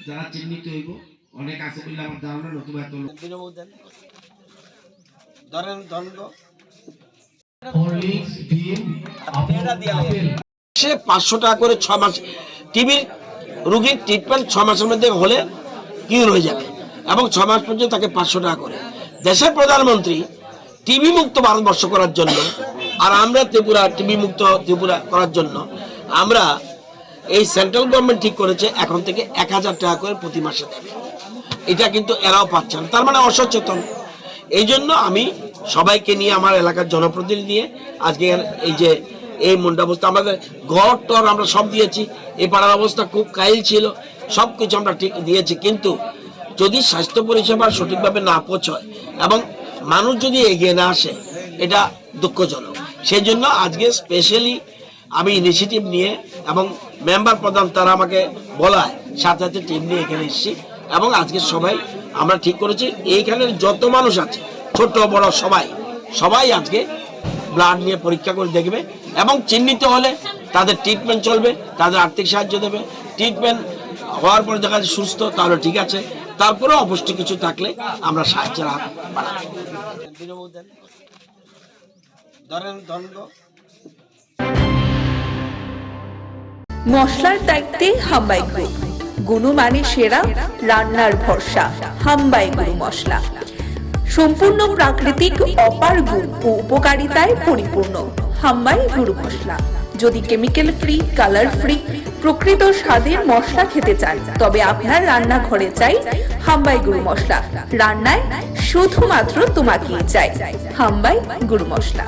যারা চিহ্নিত হইব অনেক আছে বলে আমার ধারণা, নতুবা এত সে 500 টাকা করে 6 মাস টিবির রোগীর ট্রিটমেন্ট 6 মাসের মধ্যে হলে কিউর হয়ে যাবে এবং 6 মাস পর্যন্ত তাকে 500 টাকা করে। দেশের প্রধানমন্ত্রী টিবি মুক্ত ভারতবর্ষ করার জন্য আর আমরা ত্রিপুরা টিবি মুক্ত ত্রিপুরা করার জন্য আমরা এই সেন্ট্রাল গভর্নমেন্ট ঠিক করেছে এখন থেকে 1000 টাকা করে প্রতি মাসে দেবে। এটা কিন্তু এরাও পাচ্ছে না, তার মানে অসচেতন। এই জন্য আমি সবাইকে নিয়ে আমার এলাকার জনপ্রতিনিধি নিয়ে আজকে এই যে এই মন্ডা অবস্থা, আমাদের ঘর টর আমরা সব দিয়েছি, এই পাড়ার অবস্থা খুব কাইল ছিল, সব কিছু আমরা ঠিক দিয়েছি, কিন্তু যদি স্বাস্থ্য পরিষেবা সঠিকভাবে না পৌঁছয় এবং মানুষ যদি এগিয়ে না আসে এটা দুঃখজনক। সেই জন্য আজকে স্পেশালি আমি ইনিশিয়েটিভ নিয়ে এবং মেম্বার প্রধান তারা আমাকে বলায় সাথে সাথে টিম নিয়ে এখানে এসেছি এবং আজকে সবাই আমরা ঠিক করেছি এইখানের যত মানুষ আছে ছোট বড় সবাই আজকে ব্লাড নিয়ে পরীক্ষা করে দেখবে এবং চিহ্নিত হলে তাদের ট্রিটমেন্ট চলবে, তাদের আর্থিক সাহায্য দেবে। ট্রিটমেন্ট হওয়ার পর দেখা যায় সুস্থ, তাহলে ঠিক আছে, তারপরেও অপুষ্টি কিছু থাকলে আমরা সাহায্যের হাত বাড়াবো। মশলার দায়িত্বে হাম্বাই গ্রুপ, গুণমানে সেরা, রান্নার ভরসা। হাম্বাই গুরু মশলা সম্পূর্ণ প্রাকৃতিক, অপার গুণ ও উপকারিতায় পরিপূর্ণ। হাম্বাই গুরু মশলা। যদি কেমিক্যাল ফ্রি, কালার ফ্রি, প্রকৃত স্বাদের মশলা খেতে চান তবে আপনার রান্নাঘরে চাই হাম্বাই গুরু মশলা। রান্নায় শুধুমাত্র তোমাকেই চাই হাম্বাই গুরু মশলা।